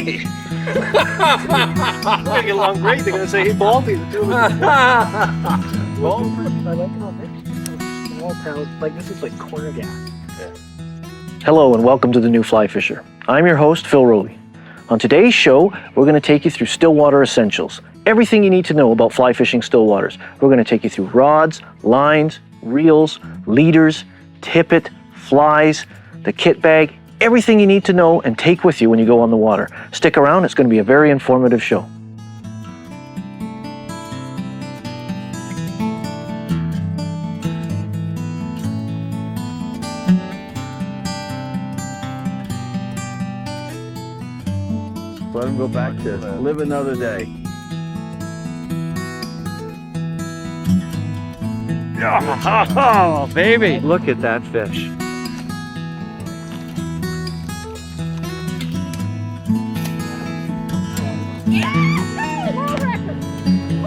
Hey. I'm gonna get along great. They're gonna say, hey, Baldy, the two of us. I like how big small towns, like this is like corner gas. Yeah. Hello and welcome to the New Fly Fisher. I'm your host, Phil Rowley. On today's show, we're going to take you through stillwater essentials. Everything you need to know about fly fishing still waters. We're going to take you through rods, lines, reels, leaders, tippet, flies, the kit bag, everything you need to know and take with you when you go on the water. Stick around, it's going to be a very informative show. Let him go back to live another day. Oh, baby! Look at that fish.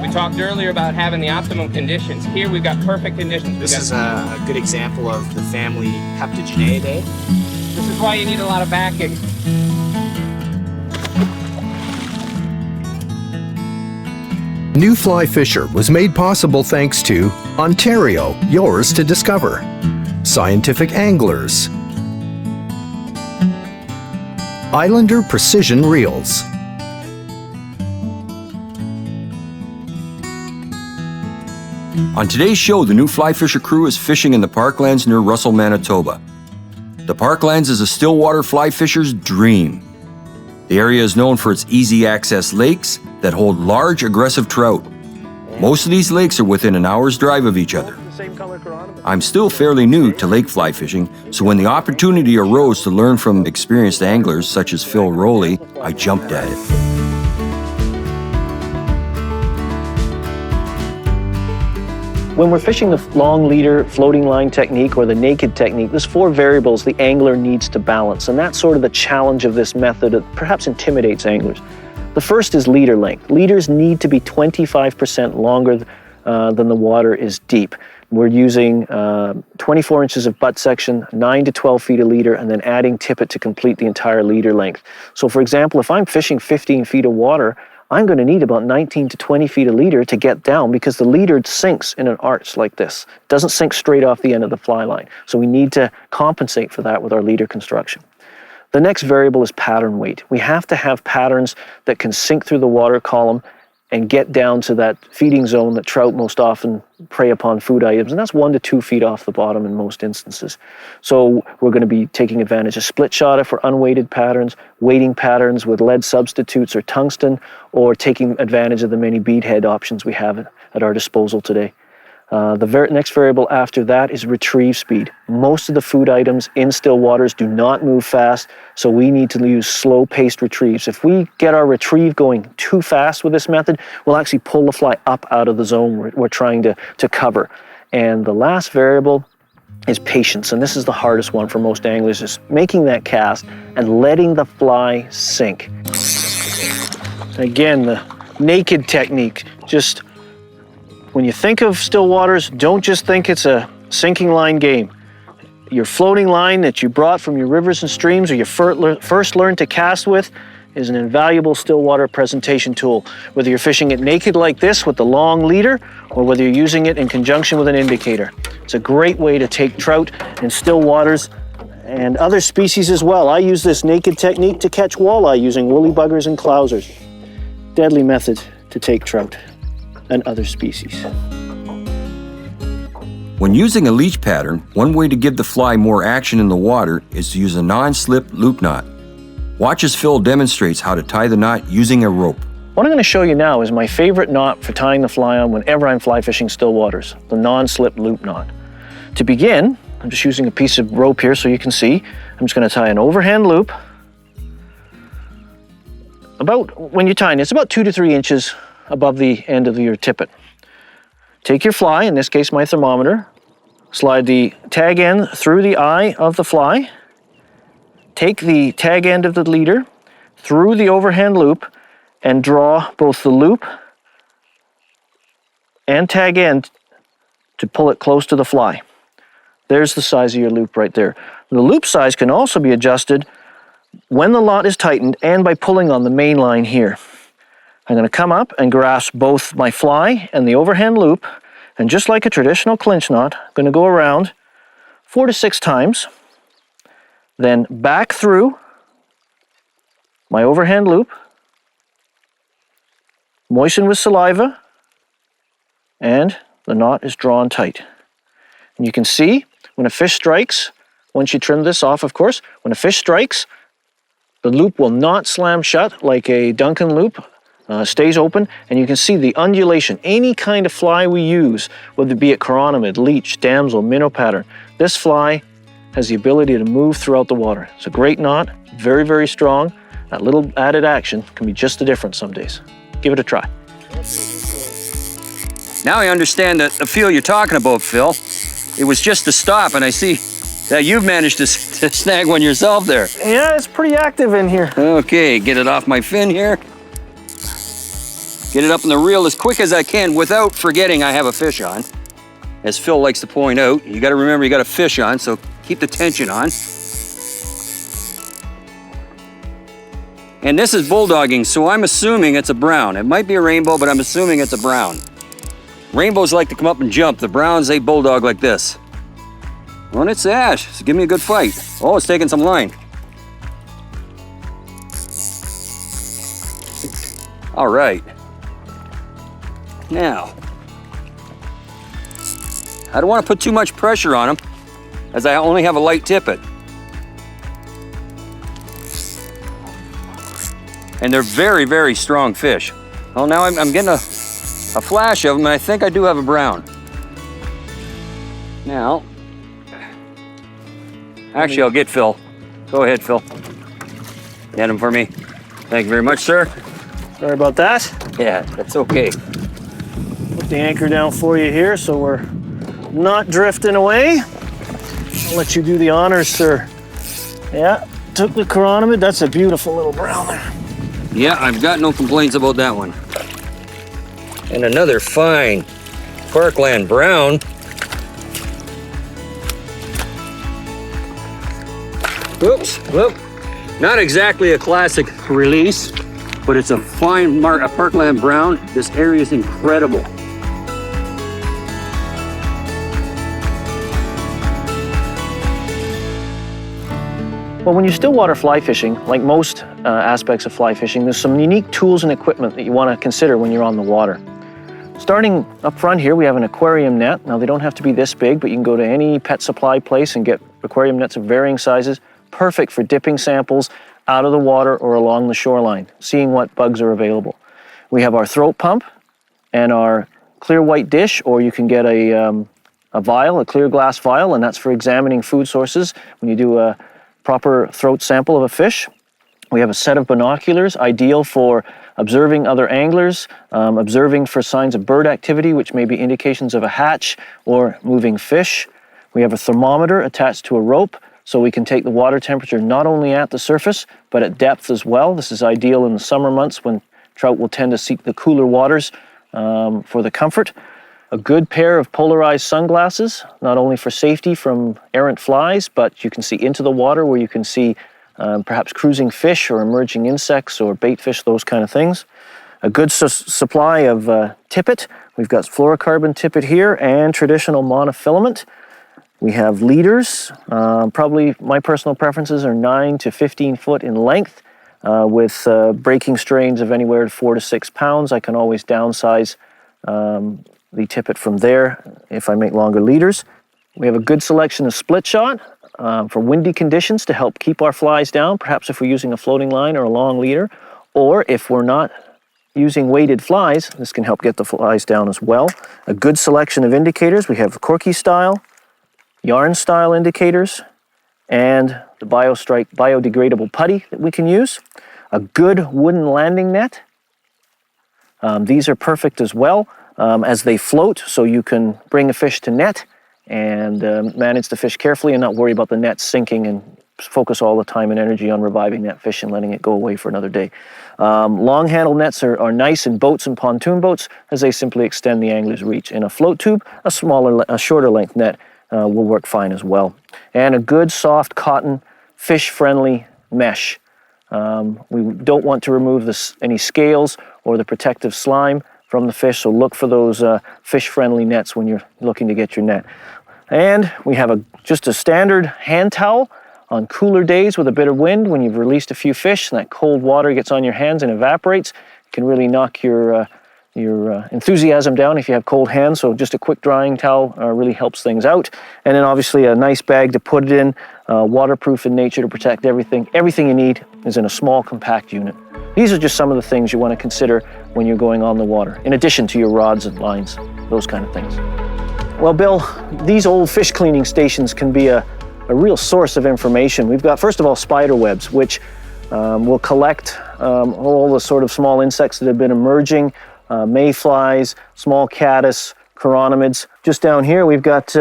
We talked earlier about having the optimum conditions. Here we've got perfect conditions. This is a good example of the family Heptageneidae. This is why you need a lot of backing. New Fly Fisher was made possible thanks to Ontario, yours to discover, Scientific Anglers, Islander Precision Reels, On today's show, the New Fly Fisher crew is fishing in the parklands near Russell, Manitoba. The parklands is a stillwater fly fisher's dream. The area is known for its easy access lakes that hold large, aggressive trout. Most of these lakes are within an hour's drive of each other. I'm still fairly new to lake fly fishing, so when the opportunity arose to learn from experienced anglers such as Phil Rowley, I jumped at it. When we're fishing the long leader, floating line technique or the naked technique, there's 4 variables the angler needs to balance, and that's sort of the challenge of this method that perhaps intimidates anglers. The first is leader length. Leaders need to be 25% longer than the water is deep. We're using 24 inches of butt section, 9 to 12 feet a leader, and then adding tippet to complete the entire leader length. So for example, if I'm fishing 15 feet of water, I'm going to need about 19 to 20 feet a leader to get down because the leader sinks in an arch like this. It doesn't sink straight off the end of the fly line. So we need to compensate for that with our leader construction. The next variable is pattern weight. We have to have patterns that can sink through the water column and get down to that feeding zone that trout most often prey upon food items, and that's 1 to 2 feet off the bottom in most instances. So we're going to be taking advantage of split shot for unweighted patterns, weighting patterns with lead substitutes or tungsten, or taking advantage of the many beadhead options we have at our disposal today. The next variable after that is retrieve speed. Most of the food items in still waters do not move fast, so we need to use slow-paced retrieves. If we get our retrieve going too fast with this method, we'll actually pull the fly up out of the zone we're trying to cover. And the last variable is patience, and this is the hardest one for most anglers, is making that cast and letting the fly sink. Again, the naked technique, just when you think of still waters, don't just think it's a sinking line game. Your floating line that you brought from your rivers and streams or you first learned to cast with is an invaluable still water presentation tool. Whether you're fishing it naked like this with the long leader or whether you're using it in conjunction with an indicator. It's a great way to take trout in still waters and other species as well. I use this naked technique to catch walleye using woolly buggers and clousers. Deadly method to take trout and other species. When using a leech pattern, one way to give the fly more action in the water is to use a non-slip loop knot. Watch as Phil demonstrates how to tie the knot using a rope. What I'm going to show you now is my favorite knot for tying the fly on whenever I'm fly fishing still waters, the non-slip loop knot. To begin, I'm just using a piece of rope here so you can see. I'm just going to tie an overhand loop. When you're tying, it's about 2 to 3 inches above the end of your tippet. Take your fly, in this case my thermometer, slide the tag end through the eye of the fly, take the tag end of the leader through the overhand loop and draw both the loop and tag end to pull it close to the fly. There's the size of your loop right there. The loop size can also be adjusted When the knot is tightened, and by pulling on the main line here, I'm going to come up and grasp both my fly and the overhand loop, and just like a traditional clinch knot, I'm going to go around 4 to 6 times, then back through my overhand loop, moisten with saliva, and the knot is drawn tight. And you can see when a fish strikes, once you trim this off, of course, when a fish strikes, the loop will not slam shut like a Duncan loop, stays open, and you can see the undulation. Any kind of fly we use, whether it be it chironomid, leech, damsel, minnow pattern, this fly has the ability to move throughout the water. It's a great knot, very, very strong. That little added action can be just the difference some days. Give it a try. Now I understand the feel you're talking about, Phil. It was just a stop, and I see that you've managed to snag one yourself there. Yeah, it's pretty active in here. Okay, get it off my fin here. Get it up in the reel as quick as I can without forgetting I have a fish on. As Phil likes to point out, you gotta remember you got a fish on, so keep the tension on. And this is bulldogging, so I'm assuming it's a brown. It might be a rainbow, but I'm assuming it's a brown. Rainbows like to come up and jump. The browns, they bulldog like this. Well, and it's that, so give me a good fight. Oh, it's taking some line. All right. Now, I don't want to put too much pressure on them, as I only have a light tippet. And they're very, very strong fish. Well, now I'm getting a flash of them, and I think I do have a brown. Now, actually, I'll get Phil. Go ahead, Phil. Get him for me. Thank you very much, sir. Sorry about that. Yeah, that's okay. Put the anchor down for you here so we're not drifting away. I'll let you do the honors, sir. Yeah, took the chironomid. That's a beautiful little brown there. Yeah, I've got no complaints about that one. And another fine Parkland brown. Oops, whoop. Not exactly a classic release, but it's a fine a Parkland brown. This area is incredible. Well, when you're stillwater fly fishing, like most aspects of fly fishing, there's some unique tools and equipment that you want to consider when you're on the water. Starting up front here, we have an aquarium net. Now, they don't have to be this big, but you can go to any pet supply place and get aquarium nets of varying sizes, perfect for dipping samples out of the water or along the shoreline, seeing what bugs are available. We have our throat pump and our clear white dish, or you can get a vial, a clear glass vial, and that's for examining food sources when you do a proper throat sample of a fish. We have a set of binoculars, ideal for observing other anglers, observing for signs of bird activity, which may be indications of a hatch or moving fish. We have a thermometer attached to a rope, so we can take the water temperature not only at the surface, but at depth as well. This is ideal in the summer months when trout will tend to seek the cooler waters for the comfort. A good pair of polarized sunglasses, not only for safety from errant flies, but you can see into the water where you can see perhaps cruising fish or emerging insects or bait fish, those kind of things. A good supply of tippet. We've got fluorocarbon tippet here and traditional monofilament. We have leaders. Probably my personal preferences are 9 to 15 foot in length with breaking strains of anywhere to 4 to 6 pounds. I can always downsize the tippet from there if I make longer leaders. We have a good selection of split shot for windy conditions to help keep our flies down, perhaps if we're using a floating line or a long leader, or if we're not using weighted flies, this can help get the flies down as well. A good selection of indicators. We have corky style, yarn style indicators, and the BioStrike biodegradable putty that we can use. A good wooden landing net. These are perfect as well as they float, so you can bring a fish to net and manage the fish carefully and not worry about the net sinking and focus all the time and energy on reviving that fish and letting it go away for another day. Long handle nets are nice in boats and pontoon boats as they simply extend the angler's reach. In a float tube, a shorter length net will work fine as well. And a good soft cotton fish-friendly mesh We don't want to remove any scales or the protective slime from the fish, so look for those fish-friendly nets when you're looking to get your net. And we have just a standard hand towel on cooler days with a bit of wind. When you've released a few fish and that cold water gets on your hands and evaporates, it can really knock your enthusiasm down if you have cold hands, so just a quick drying towel really helps things out. And then obviously a nice bag to put it in, waterproof in nature to protect everything. Everything you need is in a small, compact unit. These are just some of the things you want to consider when you're going on the water, in addition to your rods and lines, those kind of things. Well, Bill, these old fish cleaning stations can be a real source of information. We've got, first of all, spider webs, which will collect all the sort of small insects that have been emerging, mayflies, small caddis, chironomids. Just down here, we've got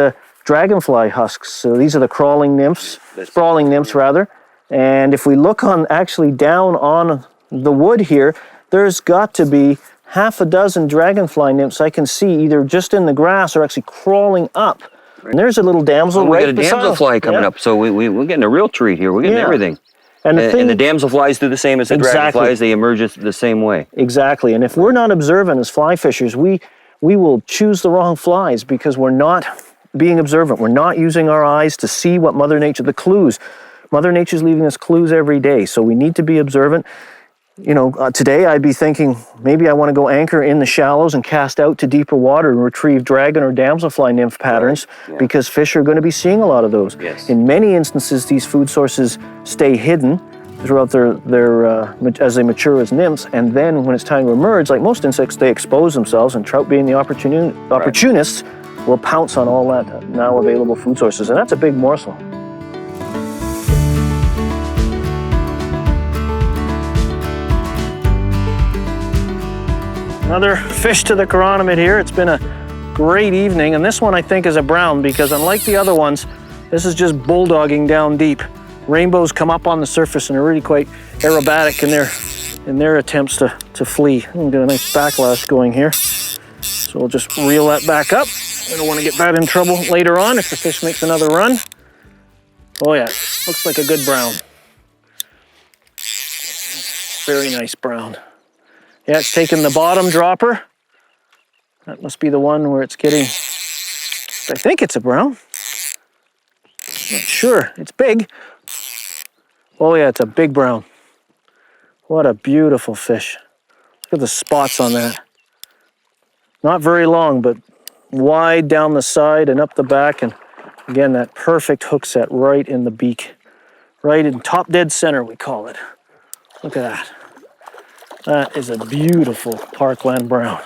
dragonfly husks. So these are the crawling nymphs, sprawling nymphs rather. And if we look actually down on the wood here, there's got to be half a dozen dragonfly nymphs I can see either just in the grass or actually crawling up. And there's a little damsel right beside us. We got a damselfly coming up, so we're getting a real treat here. We're getting everything. And the damselflies do the same as the dragonflies. They emerge the same way. Exactly. And if we're not observant as fly fishers, we will choose the wrong flies because we're not being observant. We're not using our eyes to see what Mother Nature, the clues. Mother Nature's leaving us clues every day, so we need to be observant. You know, today I'd be thinking maybe I want to go anchor in the shallows and cast out to deeper water and retrieve dragon or damselfly nymph patterns because fish are going to be seeing a lot of those. Yes. In many instances, these food sources stay hidden throughout as they mature as nymphs, and then when it's time to emerge, like most insects, they expose themselves, and trout being the opportunists will pounce on all that now available food sources, and that's a big morsel. Another fish to the chironomid here. It's been a great evening, and this one I think is a brown because unlike the other ones, this is just bulldogging down deep. Rainbows come up on the surface and are really quite aerobatic in their attempts to flee. I'm gonna get a nice backlash going here. So we'll just reel that back up. I don't want to get that in trouble later on if the fish makes another run. Oh yeah, looks like a good brown. Very nice brown. Yeah, it's taking the bottom dropper. That must be the one where it's getting, I think it's a brown. Not sure, it's big. Oh yeah, it's a big brown. What a beautiful fish. Look at the spots on that. Not very long, but wide down the side and up the back. And again, that perfect hook set right in the beak. Right in top dead center, we call it. Look at that. That is a beautiful parkland brown.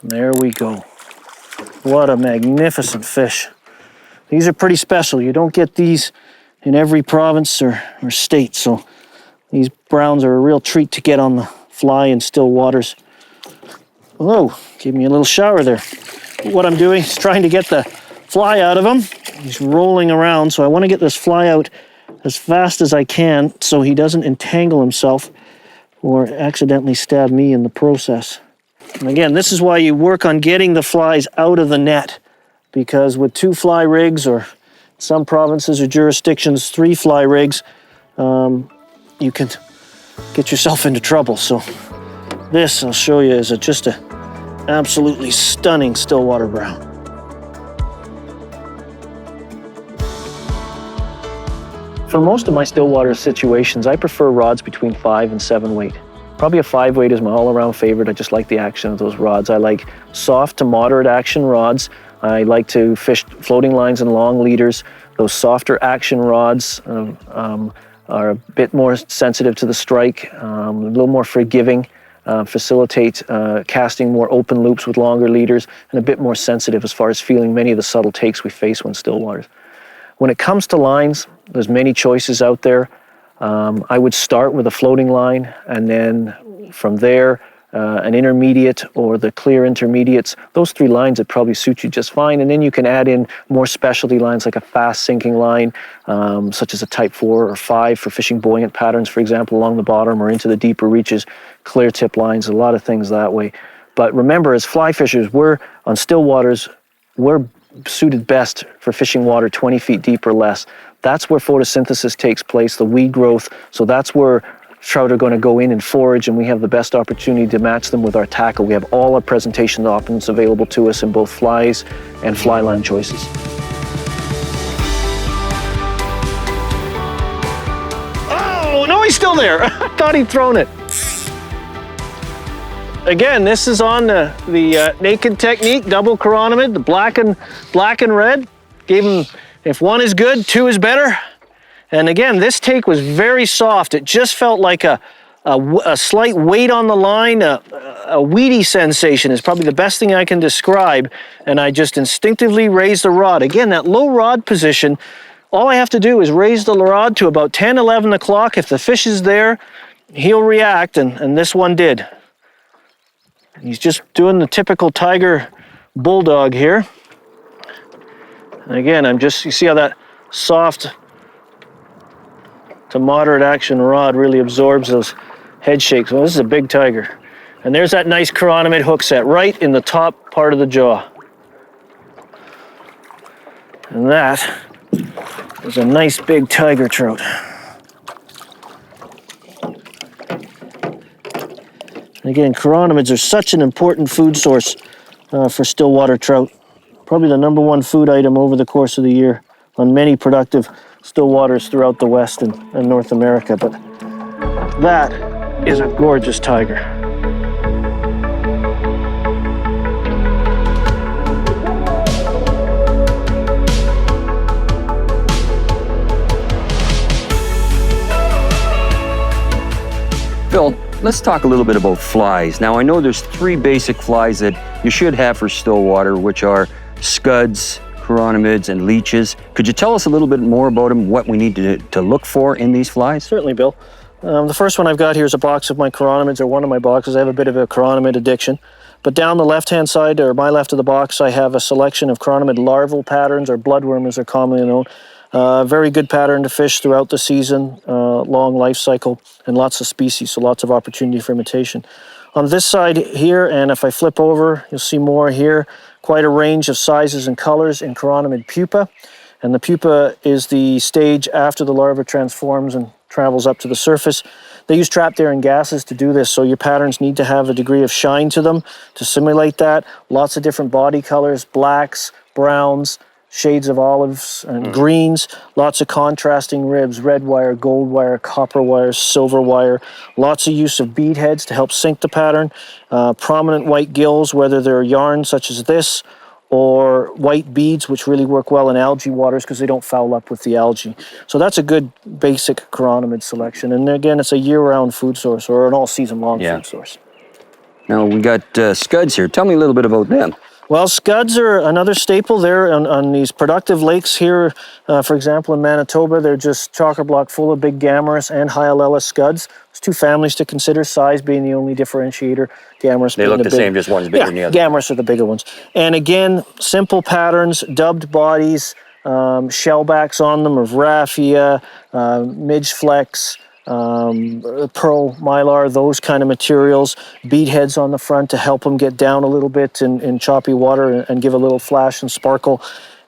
There we go. What a magnificent fish. These are pretty special. You don't get these in every province or state, so these browns are a real treat to get on the fly in still waters. Whoa, gave me a little shower there. What I'm doing is trying to get the fly out of him. He's rolling around, so I want to get this fly out as fast as I can so he doesn't entangle himself or accidentally stab me in the process. And again, this is why you work on getting the flies out of the net, because with 2 fly rigs, or some provinces or jurisdictions 3 fly rigs, you can get yourself into trouble. So this, I'll show you, is just a absolutely stunning stillwater brown. For most of my stillwater situations, I prefer rods between 5 and 7 weight. Probably a 5 weight is my all-around favorite. I just like the action of those rods. I like soft to moderate action rods. I like to fish floating lines and long leaders. Those softer action rods are a bit more sensitive to the strike, a little more forgiving, facilitate casting more open loops with longer leaders, and a bit more sensitive as far as feeling many of the subtle takes we face when still waters. When it comes to lines, there's many choices out there. I would start with a floating line, and then from there, an intermediate or the clear intermediates. Those 3 lines would probably suit you just fine. And then you can add in more specialty lines like a fast sinking line, such as a type 4 or 5 for fishing buoyant patterns, for example, along the bottom or into the deeper reaches, clear tip lines, a lot of things that way. But remember, as fly fishers, we're on still waters, we're suited best for fishing water 20 feet deep or less. That's where photosynthesis takes place, the weed growth. So that's where trout are going to go in and forage, and we have the best opportunity to match them with our tackle. We have all our presentation options available to us in both flies and fly line choices. Oh, no, he's still there. I thought he'd thrown it. Again, this is on the naked technique, double chironomid, the black and red. Gave him, if 1 is good, 2 is better. And again, this take was very soft. It just felt like a slight weight on the line, a weedy sensation is probably the best thing I can describe. And I just instinctively raised the rod. Again, that low rod position, all I have to do is raise the rod to about 10, 11 o'clock. If the fish is there, he'll react, and this one did. He's just doing the typical tiger bulldog here. And again, you see how that soft to moderate action rod really absorbs those head shakes. Well, this is a big tiger. And there's that nice chironomid hook set right in the top part of the jaw. And that is a nice big tiger trout. Again, chironomids are such an important food source for stillwater trout. Probably the #1 food item over the course of the year on many productive still waters throughout the West and North America. But that is a gorgeous tiger. Phil, let's talk a little bit about flies. Now, I know there's 3 basic flies that you should have for still water, which are scuds, chironomids, and leeches. Could you tell us a little bit more about them, what we need to look for in these flies? Certainly, Bill. The first one I've got here is a box of my chironomids, or one of my boxes. I have a bit of a chironomid addiction. But down the left-hand side, or my left of the box, I have a selection of chironomid larval patterns, or bloodworm as they're commonly known. Very good pattern to fish throughout the season, long life cycle, and lots of species, so lots of opportunity for imitation. On this side here, and if I flip over, you'll see more here, quite a range of sizes and colors in chironomid pupa. And the pupa is the stage after the larva transforms and travels up to the surface. They use trapped air and gases to do this, so your patterns need to have a degree of shine to them to simulate that. Lots of different body colors, blacks, browns, shades of olives and greens, lots of contrasting ribs, red wire, gold wire, copper wire, silver wire, lots of use of bead heads to help sync the pattern, prominent white gills, whether they're yarn such as this, or white beads, which really work well in algae waters because they don't foul up with the algae. So that's a good basic chironomid selection. And again, it's a year-round food source, or an all-season-long food source. Now, we got scuds here. Tell me a little bit about them. Well, scuds are another staple there on these productive lakes here. For example, in Manitoba, they're just chocker block full of big Gammarus and Hyalella scuds. There's 2 families to consider, size being the only differentiator. Gammarus They being look the same, just one's bigger than the other. Gammarus are the bigger ones. And again, simple patterns, dubbed bodies, shellbacks on them of raffia, midge flex, pearl mylar, those kind of materials, bead heads on the front to help them get down a little bit in choppy water and give a little flash and sparkle,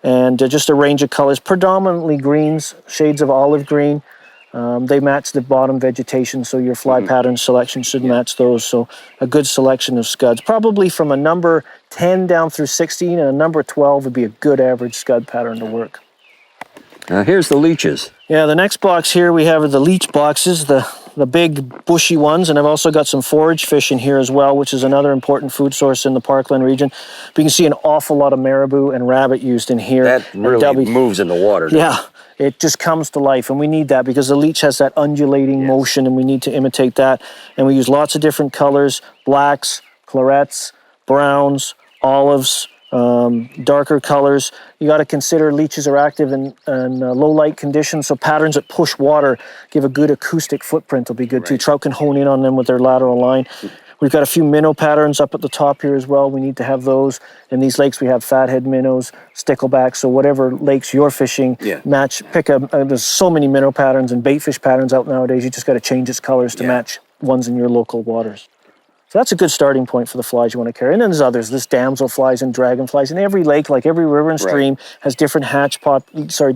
and just a range of colors, predominantly greens, shades of olive green. They match the bottom vegetation, so your fly pattern selection should match those. So a good selection of scuds, probably from a number 10 down through 16, and a number 12 would be a good average scud pattern to work. Now, here's the leeches. Yeah, the next box here we have the leech boxes, the big bushy ones, and I've also got some forage fish in here as well, which is another important food source in the Parkland region. But you can see an awful lot of marabou and rabbit used in here. That really moves in the water. Yeah, it just comes to life, and we need that because the leech has that undulating motion, and we need to imitate that. And we use lots of different colors, blacks, clarets, browns, olives, darker colors. You got to consider leeches are active in low light conditions, so patterns that push water give a good acoustic footprint will be good too. Trout can hone in on them with their lateral line. We've got a few minnow patterns up at the top here as well. We need to have those. In these lakes, we have fathead minnows, sticklebacks, so whatever lakes you're fishing, there's so many minnow patterns and baitfish patterns out nowadays. You just got to change its colors to match ones in your local waters. So that's a good starting point for the flies you want to carry. And then there's others. There's damselflies and dragonflies. And every lake, like every river and stream, has different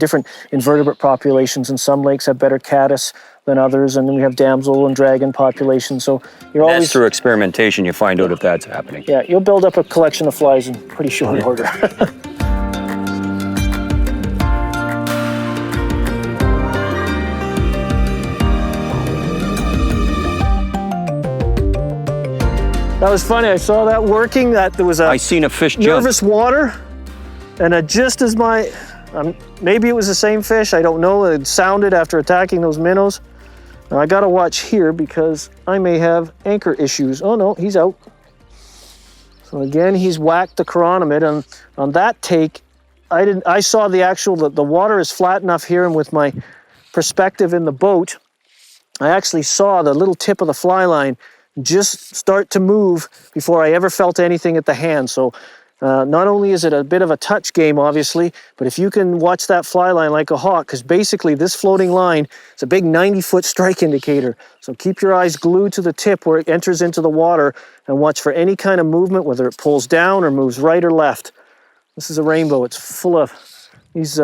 different invertebrate populations. And some lakes have better caddis than others. And then we have damsel and dragon populations. So you're always... That's through experimentation you find out if that's happening. Yeah, you'll build up a collection of flies in pretty short order. That was funny. I saw that working. That there was I seen a fish jump. Nervous water, and just as maybe it was the same fish. I don't know. It sounded after attacking those minnows. Now I got to watch here because I may have anchor issues. Oh no, he's out. So again, he's whacked the chironomid, and on that take, I saw the water is flat enough here, and with my perspective in the boat, I actually saw the little tip of the fly line just start to move before I ever felt anything at the hand. So not only is it a bit of a touch game, obviously, but if you can watch that fly line like a hawk, because basically this floating line is a big 90-foot strike indicator. So keep your eyes glued to the tip where it enters into the water and watch for any kind of movement, whether it pulls down or moves right or left. This is a rainbow. It's full of, these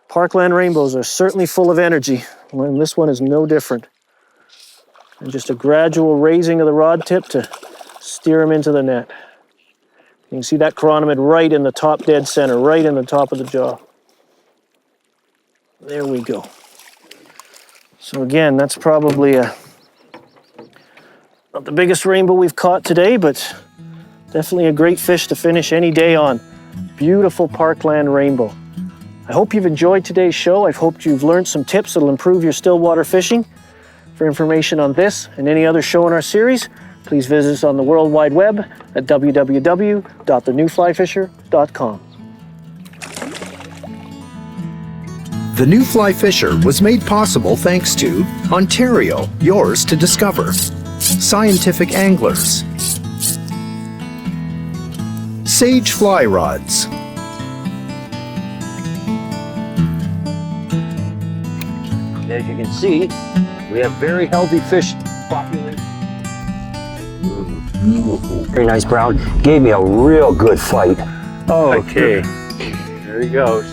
parkland rainbows are certainly full of energy, and this one is no different. And just a gradual raising of the rod tip to steer him into the net. You can see that chironomid right in the top dead center, right in the top of the jaw. There we go. So again, that's probably not the biggest rainbow we've caught today, but definitely a great fish to finish any day on. Beautiful parkland rainbow. I hope you've enjoyed today's show. I've hoped you've learned some tips that'll improve your stillwater fishing. For information on this and any other show in our series, please visit us on the World Wide Web at www.thenewflyfisher.com. The New Fly Fisher was made possible thanks to Ontario, yours to discover. Scientific Anglers. Sage Fly Rods. As you can see, we have very healthy fish population. Very nice brown. Gave me a real good fight. Oh, okay. There he goes.